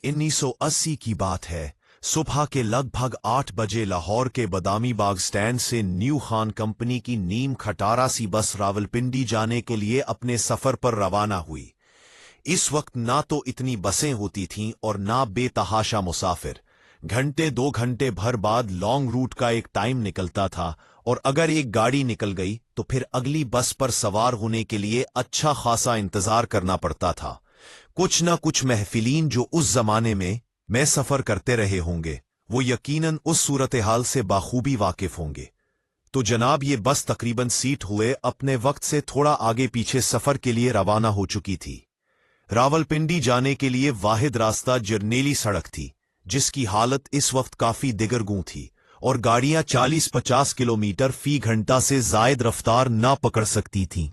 1980 की बात है। सुबह के लगभग 8 बजे लाहौर के बदामी बाग स्टैंड से न्यू खान कंपनी की नीम खटारा सी बस रावलपिंडी जाने के लिए अपने सफर पर रवाना हुई। इस वक्त ना तो इतनी बसें होती थीं और ना बेतहाशा मुसाफिर। घंटे 2 घंटे भर बाद लॉन्ग रूट का एक टाइम निकलता था और अगर एक गाड़ी निकल गई तो फिर अगली बस पर सवार होने के लिए अच्छा खासा इंतजार करना पड़ता था। कुछ न कुछ महफिलीन जो उस जमाने में सफर करते रहे होंगे वो यकीनन उस सूरत हाल से बाखूबी वाकिफ होंगे। तो जनाब ये बस तकरीबन सीट हुए अपने वक्त से थोड़ा आगे पीछे सफर के लिए रवाना हो चुकी थी। रावलपिंडी जाने के लिए वाहिद रास्ता जरनेली सड़क थी जिसकी हालत इस वक्त काफी दिगरगूं थी और गाड़ियां 40-50 किलोमीटर फी घंटा से जायद रफ्तार ना पकड़ सकती थीं।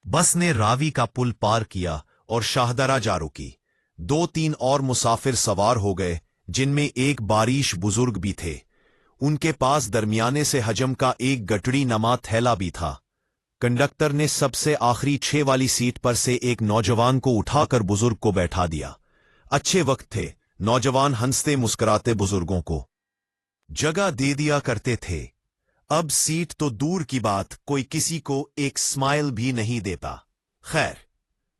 बस ने रावी का पुल पार किया और शाहदरा जा रुकी। 2-3 और मुसाफिर सवार हो गए जिनमें एक बारिश बुजुर्ग भी थे। उनके पास दरमियाने से हजम का एक गटड़ी नमा थैला भी था। कंडक्टर ने सबसे आखिरी 6 वाली सीट पर से एक नौजवान को उठाकर बुजुर्ग को बैठा दिया। अच्छे वक्त थे, नौजवान हंसते मुस्कुराते बुजुर्गों को जगह दे दिया करते थे। अब सीट तो दूर की बात, कोई किसी को एक स्माइल भी नहीं देता। खैर,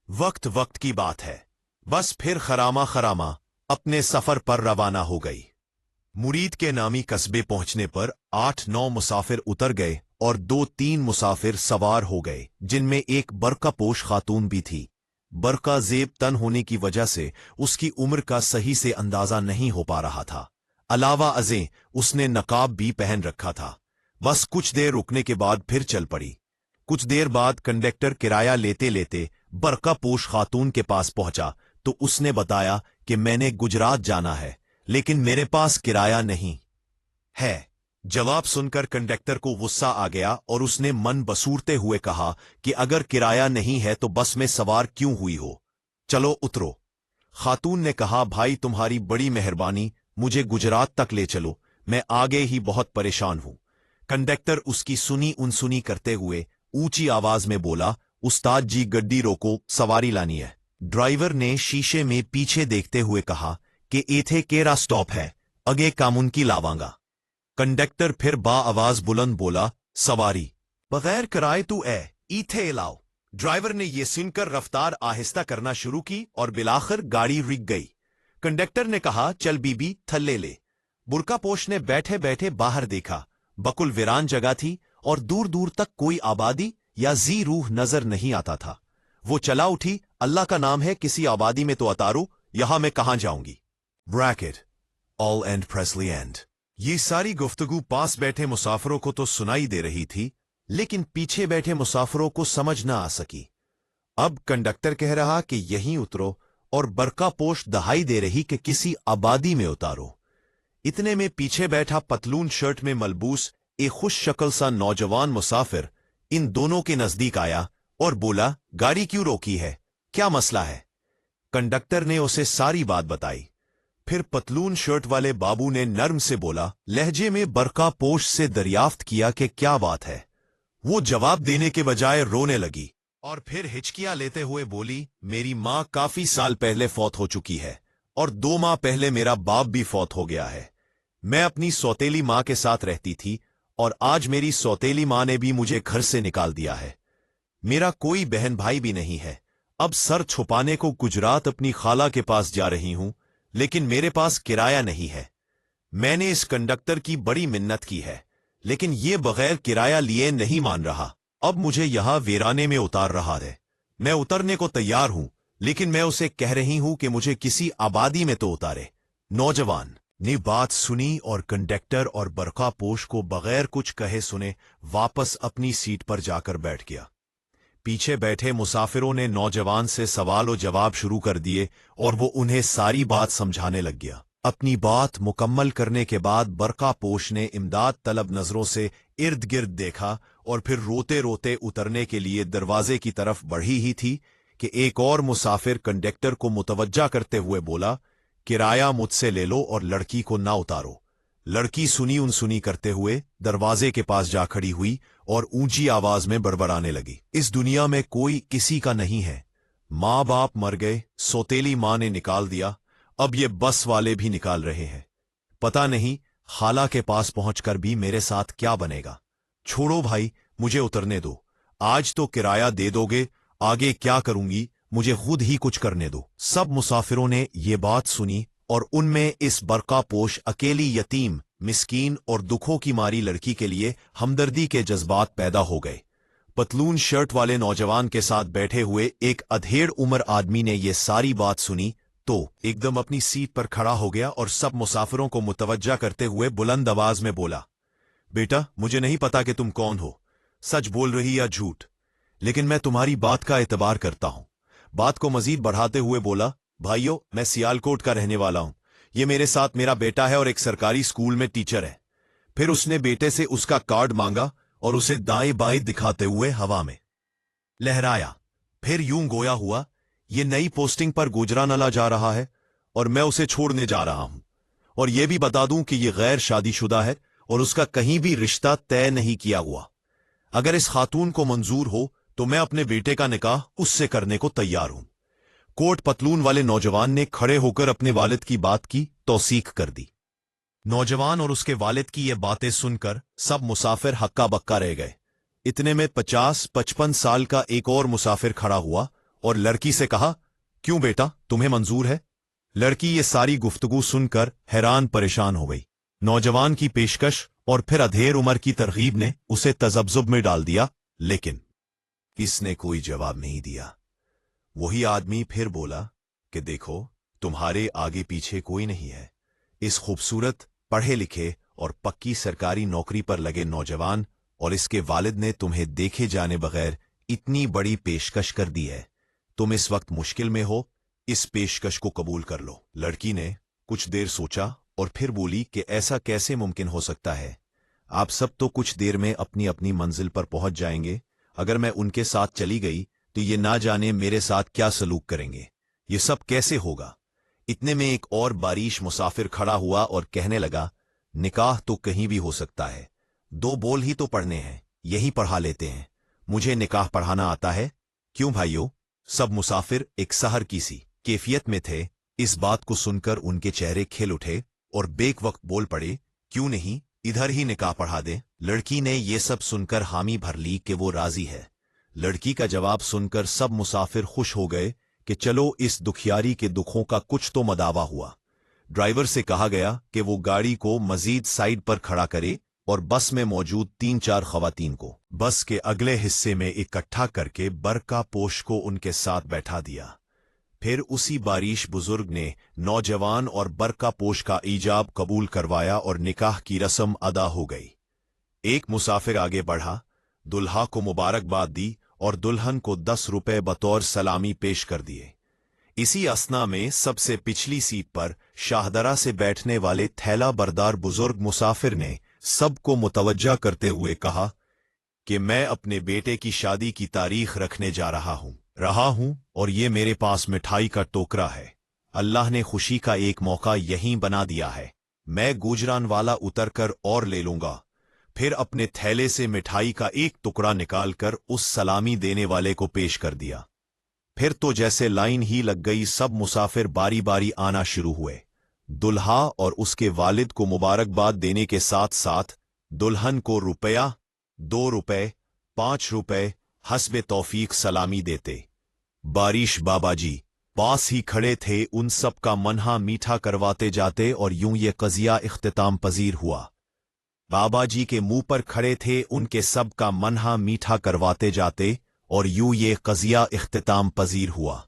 वक्त वक्त की बात है। बस फिर खरामा खरामा अपने सफर पर रवाना हो गई। मुरीद के नामी कस्बे पहुंचने पर 8-9 मुसाफिर उतर गए और 2-3 मुसाफिर सवार हो गए जिनमें एक बरकापोश खातून भी थी। बरका जेब तन होने की वजह से उसकी उम्र का सही से अंदाजा नहीं हो पा रहा था। अलावा अजें उसने नकाब भी पहन रखा था। बस कुछ देर रुकने के बाद फिर चल पड़ी। कुछ देर बाद कंडक्टर किराया लेते लेते बरकापोश खातून के पास पहुंचा तो उसने बताया कि मैंने गुजरात जाना है लेकिन मेरे पास किराया नहीं है। जवाब सुनकर कंडक्टर को गुस्सा आ गया और उसने मन बसूरते हुए कहा कि अगर किराया नहीं है तो बस में सवार क्यों हुई हो, चलो उतरो। खातून ने कहा, भाई तुम्हारी बड़ी मेहरबानी, मुझे गुजरात तक ले चलो, मैं आगे ही बहुत परेशान हूं। कंडक्टर उसकी सुनी अनसुनी करते हुए ऊंची आवाज में बोला, उस्ताद जी गड्डी रोको, सवारी लानी है। ड्राइवर ने शीशे में पीछे देखते हुए कहा कि एथे केरा स्टॉप है, अगे कामुन की लावांगा। कंडक्टर फिर बा आवाज बुलंद बोला, सवारी बगैर किराए तू इथे लाओ। ड्राइवर ने यह सुनकर रफ्तार आहिस्ता करना शुरू की और बिलाखिर गाड़ी रुक गई। कंडक्टर ने कहा, चल बीबी थल्ले ले। बुरकापोश ने बैठे बैठे बाहर देखा। बकुल वीरान जगह थी और दूर दूर तक कोई आबादी या जी रूह नजर नहीं आता था। वो चला उठी, अल्लाह का नाम है किसी आबादी में तो उतारो, यहां मैं कहां जाऊंगी। Bracket all and Presley and. ये सारी गुफ्तगू पास बैठे मुसाफिरों को तो सुनाई दे रही थी लेकिन पीछे बैठे मुसाफिरों को समझ ना आ सकी। अब कंडक्टर कह रहा कि यहीं उतरो और बरकापोश दहाई दे रही कि किसी आबादी में उतारो। इतने में पीछे बैठा पतलून शर्ट में मलबूस एक खुश शक्ल सा नौजवान मुसाफिर इन दोनों के नजदीक आया और बोला, गाड़ी क्यों रोकी है, क्या मसला है। कंडक्टर ने उसे सारी बात बताई। फिर पतलून शर्ट वाले बाबू ने नर्म से बोला, लहजे में बरकापोश से दरियाफ्त किया कि क्या बात है। वो जवाब देने के बजाय रोने लगी और फिर हिचकियां लेते हुए बोली, मेरी मां काफी साल पहले फौत हो चुकी है और 2 माह पहले मेरा बाप भी फौत हो गया है। मैं अपनी सौतेली मां के साथ रहती थी और आज मेरी सौतेली मां ने भी मुझे घर से निकाल दिया है। मेरा कोई बहन भाई भी नहीं है। अब सर छुपाने को गुजरात अपनी खाला के पास जा रही हूं लेकिन मेरे पास किराया नहीं है। मैंने इस कंडक्टर की बड़ी मिन्नत की है लेकिन ये बगैर किराया लिए नहीं मान रहा। अब मुझे यहां वीराने में उतार रहा है। मैं उतरने को तैयार हूं लेकिन मैं उसे कह रही हूं कि मुझे किसी आबादी में तो उतारे। नौजवान ने बात सुनी और कंडक्टर और बरकापोश को बगैर कुछ कहे सुने वापस अपनी सीट पर जाकर बैठ गया। पीछे बैठे मुसाफिरों ने नौजवान से सवाल और जवाब शुरू कर दिए और वो उन्हें सारी बात समझाने लग गया। अपनी बात मुकम्मल करने के बाद बरकापोश ने इमदाद तलब नजरों से इर्द गिर्द देखा और फिर रोते रोते उतरने के लिए दरवाजे की तरफ बढ़ी ही थी कि एक और मुसाफिर कंडक्टर को मुतवज्जा करते हुए बोला, किराया मुझसे ले लो और लड़की को ना उतारो। लड़की सुनी अनसुनी करते हुए दरवाजे के पास जा खड़ी हुई और ऊंची आवाज में बड़बड़ाने लगी, इस दुनिया में कोई किसी का नहीं है। माँ बाप मर गए, सौतेली माँ ने निकाल दिया, अब ये बस वाले भी निकाल रहे हैं। पता नहीं खाला के पास पहुंचकर भी मेरे साथ क्या बनेगा। छोड़ो भाई, मुझे उतरने दो। आज तो किराया दे दोगे, आगे क्या करूंगी मुझे खुद ही कुछ करने दो। सब मुसाफिरों ने ये बात सुनी और उनमें इस बरकापोश अकेली यतीम, मिस्कीन और दुखों की मारी लड़की के लिए हमदर्दी के जज्बात पैदा हो गए। पतलून शर्ट वाले नौजवान के साथ बैठे हुए एक अधेड़ उम्र आदमी ने यह सारी बात सुनी तो एकदम अपनी सीट पर खड़ा हो गया और सब मुसाफिरों को मुतवज्जा करते हुए बुलंद आवाज में बोला, बेटा, मुझे नहीं पता कि तुम कौन हो, सच बोल रही या झूठ, लेकिन मैं तुम्हारी बात का एतबार करता हूं। बात को मजीद बढ़ाते हुए बोला, भाइयों, मैं सियालकोट का रहने वाला हूं। ये मेरे साथ मेरा बेटा है और एक सरकारी स्कूल में टीचर है। फिर उसने बेटे से उसका कार्ड मांगा और उसे दाएं बाएं दिखाते हुए हवा में लहराया। फिर यूं गोया हुआ, ये नई पोस्टिंग पर गुजरानला जा रहा है और मैं उसे छोड़ने जा रहा हूं। और यह भी बता दूं कि यह गैर शादीशुदा है और उसका कहीं भी रिश्ता तय नहीं किया हुआ। अगर इस खातून को मंजूर हो तो मैं अपने बेटे का निकाह उससे करने को तैयार हूं। कोट पतलून वाले नौजवान ने खड़े होकर अपने वालिद की बात की तौसीक कर दी। नौजवान और उसके वालिद की ये बातें सुनकर सब मुसाफिर हक्का बक्का रह गए। इतने में 50-55 साल का एक और मुसाफिर खड़ा हुआ और लड़की से कहा, क्यों बेटा, तुम्हें मंजूर है? लड़की ये सारी गुफ्तगू सुनकर हैरान परेशान हो गई। नौजवान की पेशकश और फिर अधेड़ उम्र की तरगीब ने उसे तजब्जुब में डाल दिया, लेकिन इसने कोई जवाब नहीं दिया। वही आदमी फिर बोला कि देखो, तुम्हारे आगे पीछे कोई नहीं है। इस खूबसूरत, पढ़े लिखे और पक्की सरकारी नौकरी पर लगे नौजवान और इसके वालिद ने तुम्हें देखे जाने बगैर इतनी बड़ी पेशकश कर दी है। तुम इस वक्त मुश्किल में हो, इस पेशकश को कबूल कर लो। लड़की ने कुछ देर सोचा और फिर बोली कि ऐसा कैसे मुमकिन हो सकता है? आप सब तो कुछ देर में अपनी अपनी मंजिल पर पहुंच जाएंगे। अगर मैं उनके साथ चली गई तो ये ना जाने मेरे साथ क्या सलूक करेंगे। ये सब कैसे होगा? इतने में एक और बारिश मुसाफिर खड़ा हुआ और कहने लगा, निकाह तो कहीं भी हो सकता है, 2 बोल ही तो पढ़ने हैं, यही पढ़ा लेते हैं। मुझे निकाह पढ़ाना आता है। क्यों भाइयों? सब मुसाफिर एक सहर की सी कैफियत में थे। इस बात को सुनकर उनके चेहरे खिल उठे और बेक वक्त बोल पड़े, क्यों नहीं, इधर ही निकाह पढ़ा दे। लड़की ने ये सब सुनकर हामी भर ली कि वो राजी है। लड़की का जवाब सुनकर सब मुसाफिर खुश हो गए कि चलो, इस दुखियारी के दुखों का कुछ तो मदावा हुआ। ड्राइवर से कहा गया कि वो गाड़ी को मजीद साइड पर खड़ा करे और बस में मौजूद 3-4 खवातीन को बस के अगले हिस्से में इकट्ठा करके बरका पोश को उनके साथ बैठा दिया। फिर उसी बारिश बुजुर्ग ने नौजवान और बरका पोश का ईजाब कबूल करवाया और निकाह की रस्म अदा हो गई। एक मुसाफिर आगे बढ़ा, दुल्हा को मुबारकबाद दी और दुल्हन को 10 रुपए बतौर सलामी पेश कर दिए। इसी असना में सबसे पिछली सीट पर शाहदरा से बैठने वाले थैला बरदार बुजुर्ग मुसाफिर ने सबको मुतवज्जा करते हुए कहा कि मैं अपने बेटे की शादी की तारीख रखने जा रहा हूं और ये मेरे पास मिठाई का टोकरा है। अल्लाह ने खुशी का एक मौका यहीं बना दिया है। मैं गुजरानवाला उतरकर और ले लूंगा। फिर अपने थैले से मिठाई का एक टुकड़ा निकालकर उस सलामी देने वाले को पेश कर दिया। फिर तो जैसे लाइन ही लग गई, सब मुसाफिर बारी बारी आना शुरू हुए। दुल्हा और उसके वालिद को मुबारकबाद देने के साथ साथ दुल्हन को रुपया, 2 रुपए, 5 रुपए हस्बे तौफीक सलामी देते। बारिश बाबाजी पास ही खड़े थे, उन सब का मनहा मीठा करवाते जाते और यूं ये कजिया इख्तिताम पजीर हुआ। बाबाजी के मुंह पर खड़े थे, उनके सब का मनहा मीठा करवाते जाते और यूं ये कजिया इख्तिताम पजीर हुआ।